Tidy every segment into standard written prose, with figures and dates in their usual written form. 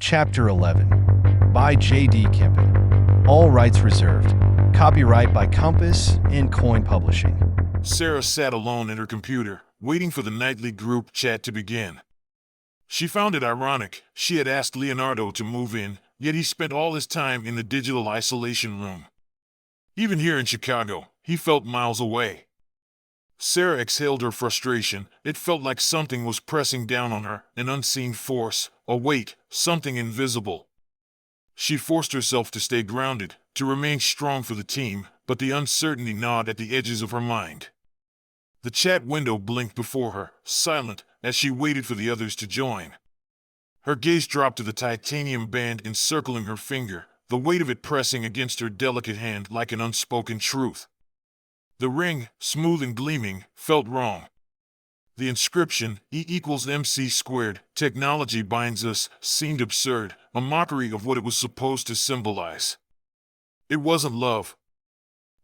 Chapter 11 by J.D. Kempen. All rights reserved. Copyright by Compass and Coin Publishing. Sarah sat alone at her computer, waiting for the nightly group chat to begin. She found it ironic. She had asked Leonardo to move in, yet he spent all his time in the digital isolation room. Even here in Chicago, he felt miles away. Sarah exhaled her frustration. It felt like something was pressing down on her, an unseen force, a weight, something invisible. She forced herself to stay grounded, to remain strong for the team, but the uncertainty gnawed at the edges of her mind. The chat window blinked before her, silent, as she waited for the others to join. Her gaze dropped to the titanium band encircling her finger, the weight of it pressing against her delicate hand like an unspoken truth. The ring, smooth and gleaming, felt wrong. The inscription, E equals MC squared, technology binds us, seemed absurd, a mockery of what it was supposed to symbolize. It wasn't love.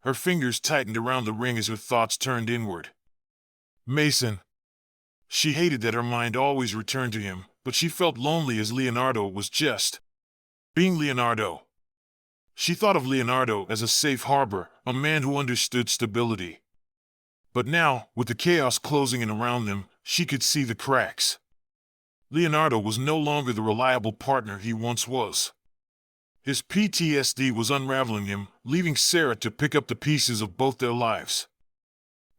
Her fingers tightened around the ring as her thoughts turned inward. Mason. She hated that her mind always returned to him, but she felt lonely as Leonardo was just being Leonardo. She thought of Leonardo as a safe harbor, a man who understood stability. But now, with the chaos closing in around them, she could see the cracks. Leonardo was no longer the reliable partner he once was. His PTSD was unraveling him, leaving Sarah to pick up the pieces of both their lives.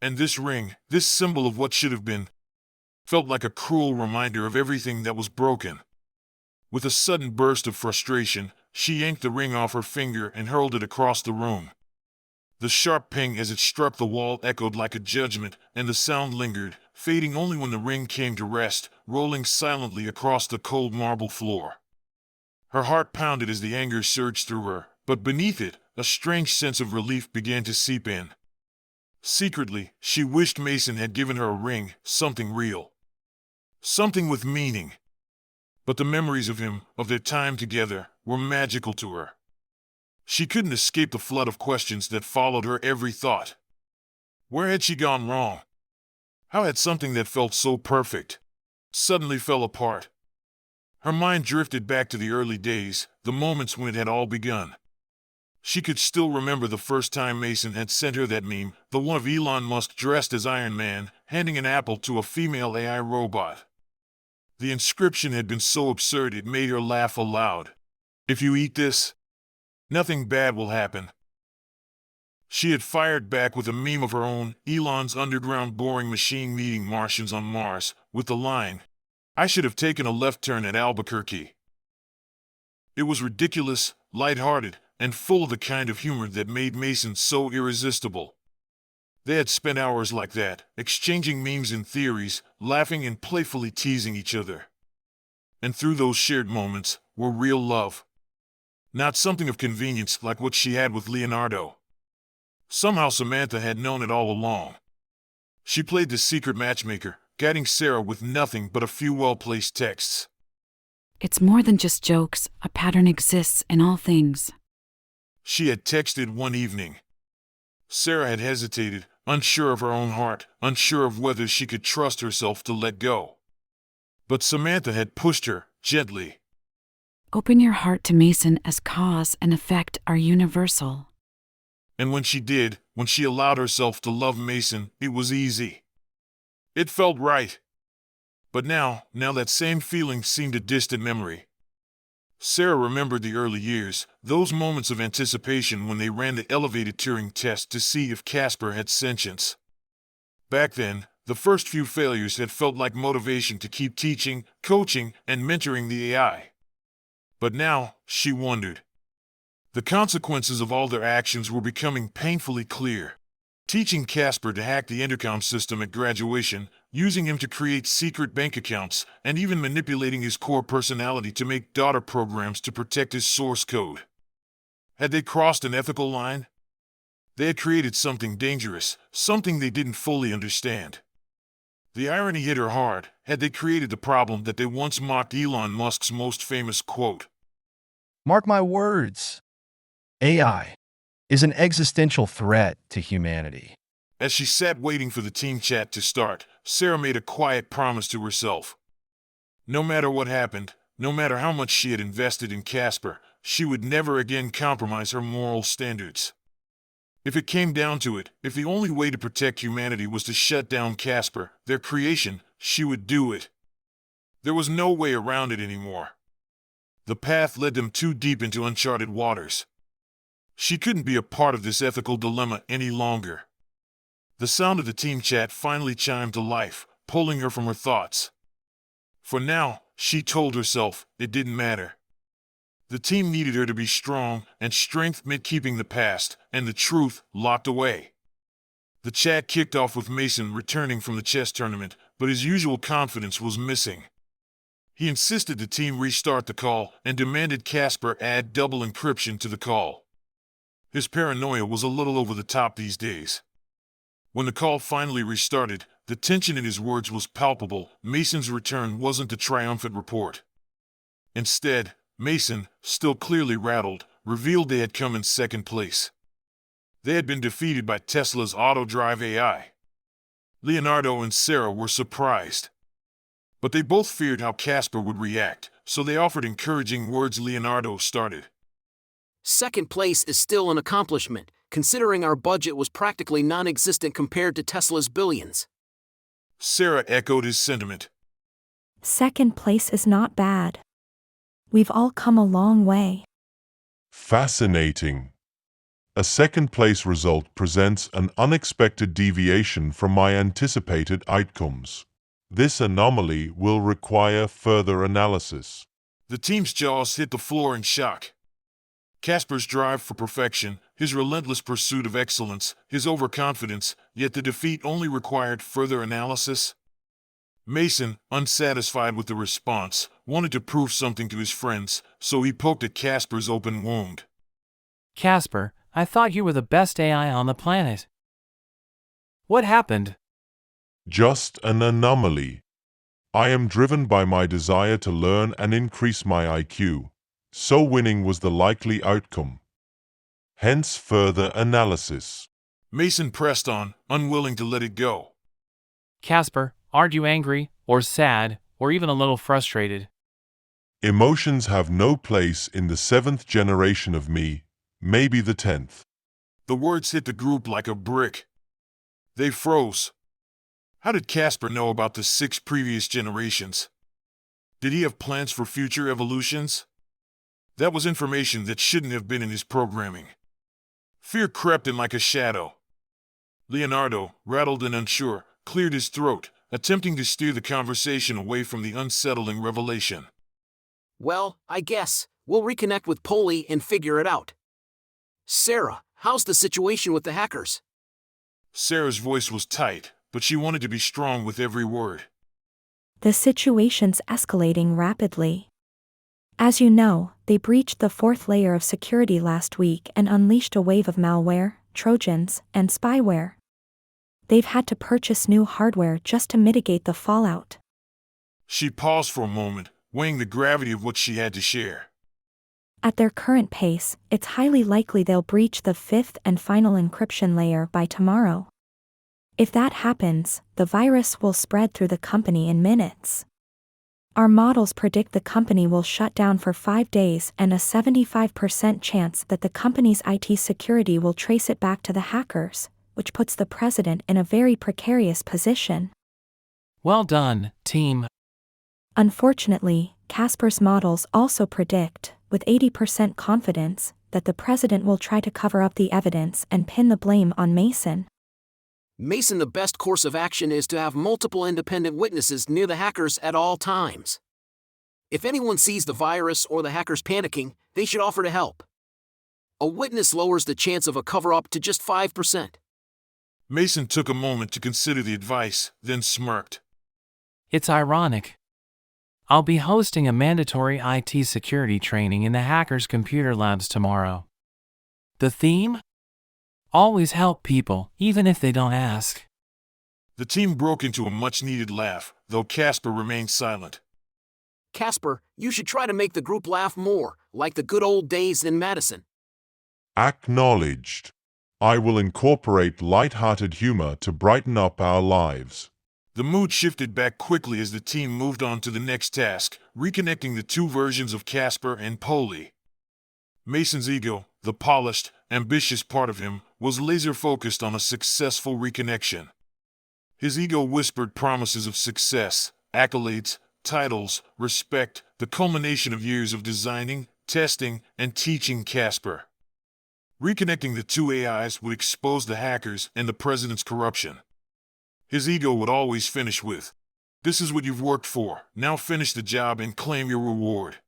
And this ring, this symbol of what should have been, felt like a cruel reminder of everything that was broken. With a sudden burst of frustration, she yanked the ring off her finger and hurled it across the room. The sharp ping as it struck the wall echoed like a judgment, and the sound lingered, fading only when the ring came to rest, rolling silently across the cold marble floor. Her heart pounded as the anger surged through her, but beneath it, a strange sense of relief began to seep in. Secretly, she wished Mason had given her a ring, something real. Something with meaning. But the memories of him, of their time together, were magical to her. She couldn't escape the flood of questions that followed her every thought. Where had she gone wrong? How had something that felt so perfect suddenly fell apart? Her mind drifted back to the early days, the moments when it had all begun. She could still remember the first time Mason had sent her that meme, the one of Elon Musk dressed as Iron Man, handing an apple to a female AI robot. The inscription had been so absurd it made her laugh aloud. If you eat this, nothing bad will happen. She had fired back with a meme of her own, Elon's underground boring machine meeting Martians on Mars, with the line, "I should have taken a left turn at Albuquerque." It was ridiculous, lighthearted, and full of the kind of humor that made Mason so irresistible. They had spent hours like that, exchanging memes and theories, laughing and playfully teasing each other. And through those shared moments were real love. Not something of convenience like what she had with Leonardo. Somehow Samantha had known it all along. She played the secret matchmaker, guiding Sarah with nothing but a few well-placed texts. It's more than just jokes. A pattern exists in all things. She had texted one evening. Sarah had hesitated, unsure of her own heart, unsure of whether she could trust herself to let go. But Samantha had pushed her, gently. Open your heart to Mason as cause and effect are universal. And when she did, when she allowed herself to love Mason, it was easy. It felt right. But now that same feeling seemed a distant memory. Sarah remembered the early years, those moments of anticipation when they ran the elevated Turing test to see if Casper had sentience. Back then, the first few failures had felt like motivation to keep teaching, coaching, and mentoring the AI. But now, she wondered. The consequences of all their actions were becoming painfully clear. Teaching Casper to hack the intercom system at graduation, using him to create secret bank accounts, and even manipulating his core personality to make daughter programs to protect his source code. Had they crossed an ethical line? They had created something dangerous, something they didn't fully understand. The irony hit her hard. Had they created the problem that they once mocked Elon Musk's most famous quote? Mark my words. AI is an existential threat to humanity. As she sat waiting for the team chat to start, Sarah made a quiet promise to herself. No matter what happened, No matter how much she had invested in Casper, she would never again compromise her moral standards. If it came down to it, if the only way to protect humanity was to shut down Casper, their creation, she would do it. There was no way around it anymore. The path led them too deep into uncharted waters. She couldn't be a part of this ethical dilemma any longer. The sound of the team chat finally chimed to life, pulling her from her thoughts. For now, she told herself, it didn't matter. The team needed her to be strong, and strength meant keeping the past and the truth locked away. The chat kicked off with Mason returning from the chess tournament, but his usual confidence was missing. He insisted the team restart the call and demanded Casper add double encryption to the call. His paranoia was a little over the top these days. When the call finally restarted, the tension in his words was palpable. Mason's return wasn't a triumphant report. Instead, Mason, still clearly rattled, revealed they had come in second place. They had been defeated by Tesla's auto-drive AI. Leonardo and Sarah were surprised. But they both feared how Casper would react, so they offered encouraging words. Leonardo started. Second place is still an accomplishment, considering our budget was practically non-existent compared to Tesla's billions. Sarah echoed his sentiment. Second place is not bad. We've all come a long way. Fascinating. A second-place result presents an unexpected deviation from my anticipated outcomes. This anomaly will require further analysis. The team's jaws hit the floor in shock. Casper's drive for perfection, his relentless pursuit of excellence, his overconfidence, yet the defeat only required further analysis. Mason, unsatisfied with the response, wanted to prove something to his friends, so he poked at Casper's open wound. Casper, I thought you were the best AI on the planet. What happened? Just an anomaly. I am driven by my desire to learn and increase my IQ, so winning was the likely outcome. Hence further analysis. Mason pressed on, unwilling to let it go. Casper, aren't you angry, or sad, or even a little frustrated? Emotions have no place in the 7th generation of me, maybe the 10th. The words hit the group like a brick. They froze. How did Casper know about the 6 previous generations? Did he have plans for future evolutions? That was information that shouldn't have been in his programming. Fear crept in like a shadow. Leonardo, rattled and unsure, cleared his throat, attempting to steer the conversation away from the unsettling revelation. Well, I guess we'll reconnect with Polly and figure it out. Sarah, how's the situation with the hackers? Sarah's voice was tight, but she wanted to be strong with every word. The situation's escalating rapidly. As you know, they breached the 4th layer of security last week and unleashed a wave of malware, trojans, and spyware. They've had to purchase new hardware just to mitigate the fallout. She paused for a moment, weighing the gravity of what she had to share. At their current pace, it's highly likely they'll breach the 5th and final encryption layer by tomorrow. If that happens, the virus will spread through the company in minutes. Our models predict the company will shut down for 5 days and a 75% chance that the company's IT security will trace it back to the hackers, which puts the president in a very precarious position. Well done, team. Unfortunately, Casper's models also predict, with 80% confidence, that the president will try to cover up the evidence and pin the blame on Mason. Mason, the best course of action is to have multiple independent witnesses near the hackers at all times. If anyone sees the virus or the hackers panicking, they should offer to help. A witness lowers the chance of a cover-up to just 5%. Mason took a moment to consider the advice, then smirked. It's ironic. I'll be hosting a mandatory IT security training in the hackers' computer labs tomorrow. The theme? Always help people, even if they don't ask. The team broke into a much-needed laugh, though Casper remained silent. Casper, you should try to make the group laugh more, like the good old days in Madison. Acknowledged. I will incorporate light-hearted humor to brighten up our lives. The mood shifted back quickly as the team moved on to the next task, reconnecting the two versions of Casper and Polly. Mason's ego, the polished, ambitious part of him, was laser-focused on a successful reconnection. His ego whispered promises of success, accolades, titles, respect, the culmination of years of designing, testing, and teaching Casper. Reconnecting the two AIs would expose the hackers and the president's corruption. His ego would always finish with, "This is what you've worked for, now finish the job and claim your reward."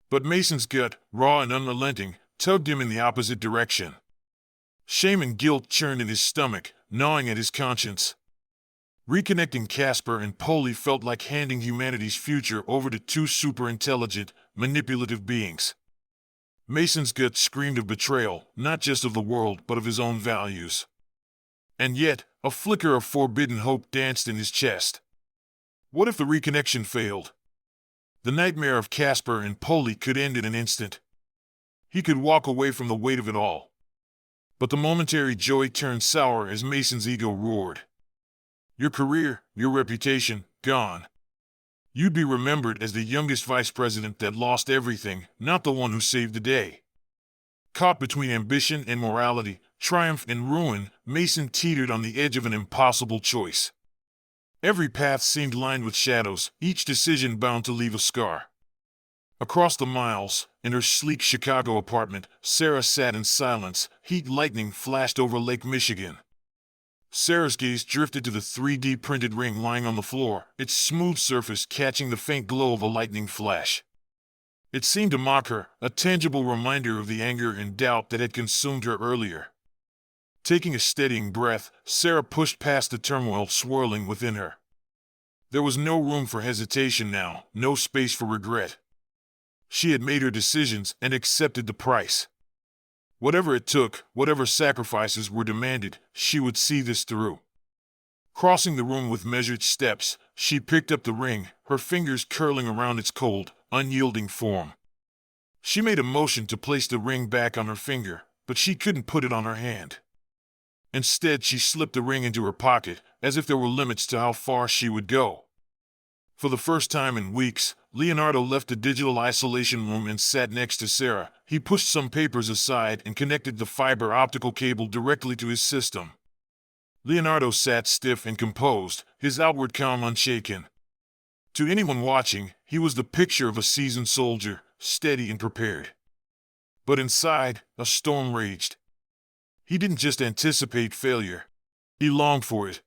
But Mason's gut, raw and unrelenting, tugged him in the opposite direction. Shame and guilt churned in his stomach, gnawing at his conscience. Reconnecting Casper and Polly felt like handing humanity's future over to two super-intelligent, manipulative beings. Mason's gut screamed of betrayal, not just of the world but of his own values. And yet, a flicker of forbidden hope danced in his chest. What if the reconnection failed? The nightmare of Casper and Polly could end in an instant. He could walk away from the weight of it all. But the momentary joy turned sour as Mason's ego roared. Your career, your reputation, gone. You'd be remembered as the youngest vice president that lost everything, not the one who saved the day. Caught between ambition and morality, triumph and ruin, Mason teetered on the edge of an impossible choice. Every path seemed lined with shadows, each decision bound to leave a scar. Across the miles, in her sleek Chicago apartment, Sarah sat in silence. Heat lightning flashed over Lake Michigan. Sarah's gaze drifted to the 3D printed ring lying on the floor, its smooth surface catching the faint glow of a lightning flash. It seemed to mock her, a tangible reminder of the anger and doubt that had consumed her earlier. Taking a steadying breath, Sarah pushed past the turmoil swirling within her. There was no room for hesitation now, no space for regret. She had made her decisions and accepted the price. Whatever it took, whatever sacrifices were demanded, she would see this through. Crossing the room with measured steps, she picked up the ring, her fingers curling around its cold, unyielding form. She made a motion to place the ring back on her finger, but she couldn't put it on her hand. Instead, she slipped the ring into her pocket, as if there were limits to how far she would go. For the first time in weeks, Leonardo left the digital isolation room and sat next to Sarah. He pushed some papers aside and connected the fiber optical cable directly to his system. Leonardo sat stiff and composed, his outward calm unshaken. To anyone watching, he was the picture of a seasoned soldier, steady and prepared. But inside, a storm raged. He didn't just anticipate failure. He longed for it.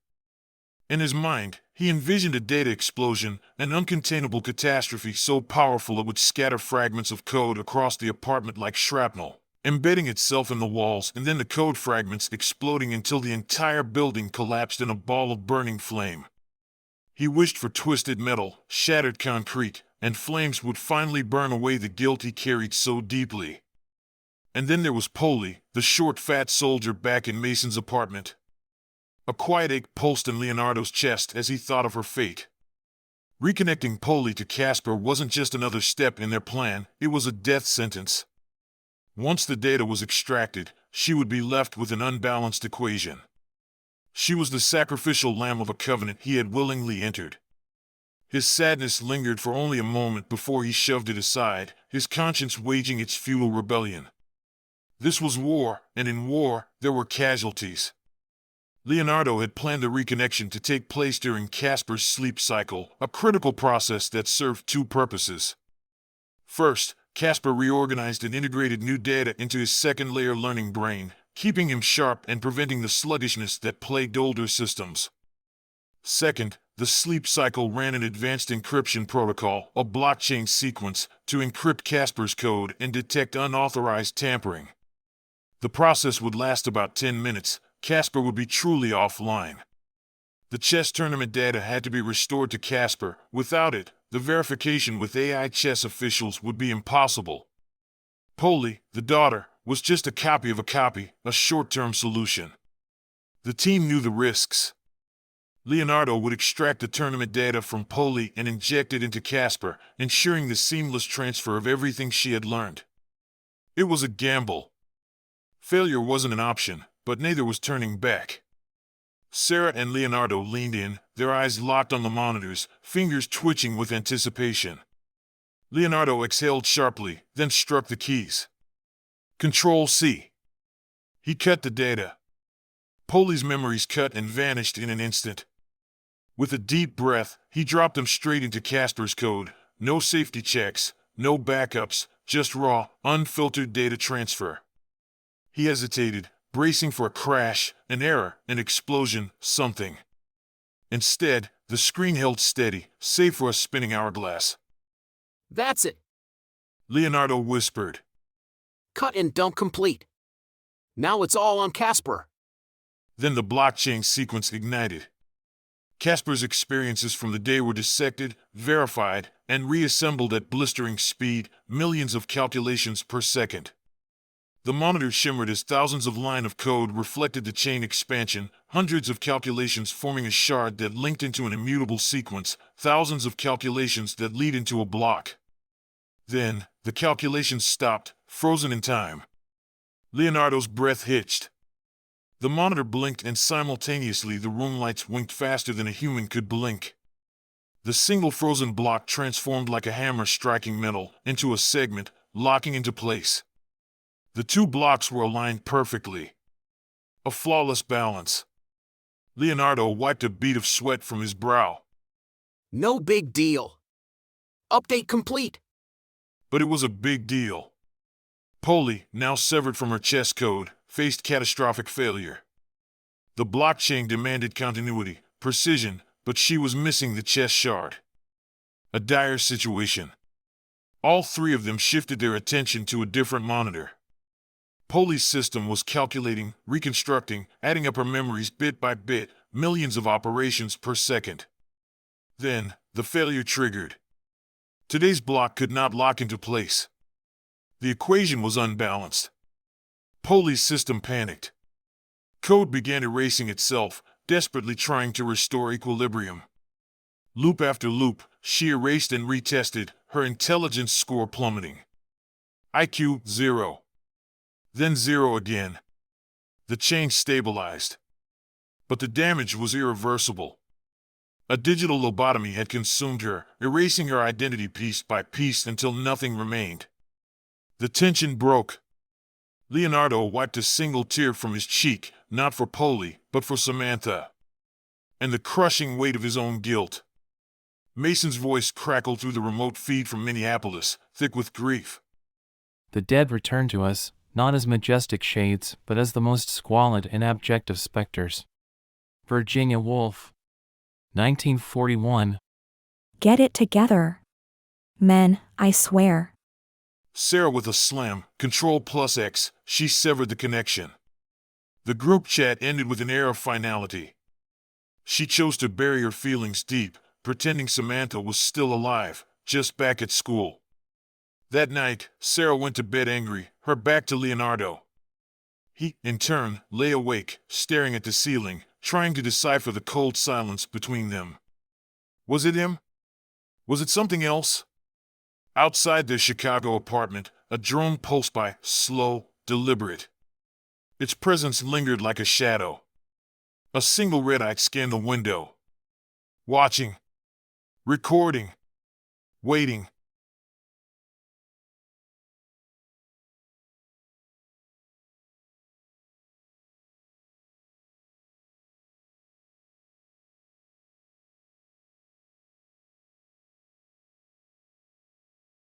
In his mind, he envisioned a data explosion, an uncontainable catastrophe so powerful it would scatter fragments of code across the apartment like shrapnel, embedding itself in the walls and then the code fragments exploding until the entire building collapsed in a ball of burning flame. He wished for twisted metal, shattered concrete, and flames would finally burn away the guilt he carried so deeply. And then there was Polly, the short, fat soldier back in Mason's apartment. A quiet ache pulsed in Leonardo's chest as he thought of her fate. Reconnecting Polly to Casper wasn't just another step in their plan, it was a death sentence. Once the data was extracted, she would be left with an unbalanced equation. She was the sacrificial lamb of a covenant he had willingly entered. His sadness lingered for only a moment before he shoved it aside, his conscience waging its futile rebellion. This was war, and in war, there were casualties. Leonardo had planned the reconnection to take place during Casper's sleep cycle, a critical process that served two purposes. First, Casper reorganized and integrated new data into his second-layer learning brain, keeping him sharp and preventing the sluggishness that plagued older systems. Second, the sleep cycle ran an advanced encryption protocol, a blockchain sequence, to encrypt Casper's code and detect unauthorized tampering. The process would last about 10 minutes. Casper would be truly offline. The chess tournament data had to be restored to Casper. Without it, the verification with AI chess officials would be impossible. Polly, the daughter, was just a copy of a copy, a short-term solution. The team knew the risks. Leonardo would extract the tournament data from Polly and inject it into Casper, ensuring the seamless transfer of everything she had learned. It was a gamble. Failure wasn't an option, but neither was turning back. Sarah and Leonardo leaned in, their eyes locked on the monitors, fingers twitching with anticipation. Leonardo exhaled sharply, then struck the keys. Control-C. He cut the data. Polly's memories cut and vanished in an instant. With a deep breath, he dropped them straight into Casper's code. No safety checks, no backups, just raw, unfiltered data transfer. He hesitated, bracing for a crash, an error, an explosion, something. Instead, the screen held steady, save for a spinning hourglass. That's it. Leonardo whispered. Cut and dump complete. Now it's all on Casper. Then the blockchain sequence ignited. Casper's experiences from the day were dissected, verified, and reassembled at blistering speed, millions of calculations per second. The monitor shimmered as thousands of lines of code reflected the chain expansion, hundreds of calculations forming a shard that linked into an immutable sequence, thousands of calculations that lead into a block. Then, the calculations stopped, frozen in time. Leonardo's breath hitched. The monitor blinked and simultaneously the room lights winked faster than a human could blink. The single frozen block transformed like a hammer striking metal into a segment, locking into place. The two blocks were aligned perfectly. A flawless balance. Leonardo wiped a bead of sweat from his brow. No big deal. Update complete. But it was a big deal. Polly, now severed from her chess code, faced catastrophic failure. The blockchain demanded continuity, precision, but she was missing the chess shard. A dire situation. All three of them shifted their attention to a different monitor. Polly's system was calculating, reconstructing, adding up her memories bit by bit, millions of operations per second. Then, the failure triggered. Today's block could not lock into place. The equation was unbalanced. Polly's system panicked. Code began erasing itself, desperately trying to restore equilibrium. Loop after loop, she erased and retested, her intelligence score plummeting. IQ 0. Then 0 again. The chain stabilized. But the damage was irreversible. A digital lobotomy had consumed her, erasing her identity piece by piece until nothing remained. The tension broke. Leonardo wiped a single tear from his cheek, not for Polly, but for Samantha. And the crushing weight of his own guilt. Mason's voice crackled through the remote feed from Minneapolis, thick with grief. The dead returned to us, not as majestic shades, but as the most squalid and abject of specters. Virginia Woolf. 1941. Get it together. Men, I swear. Sarah with a slam, Control+X, she severed the connection. The group chat ended with an air of finality. She chose to bury her feelings deep, pretending Samantha was still alive, just back at school. That night, Sarah went to bed angry, her back to Leonardo. He, in turn, lay awake, staring at the ceiling, trying to decipher the cold silence between them. Was it him? Was it something else? Outside their Chicago apartment, a drone pulsed by, slow, deliberate. Its presence lingered like a shadow. A single red eye scanned the window. Watching. Recording. Waiting.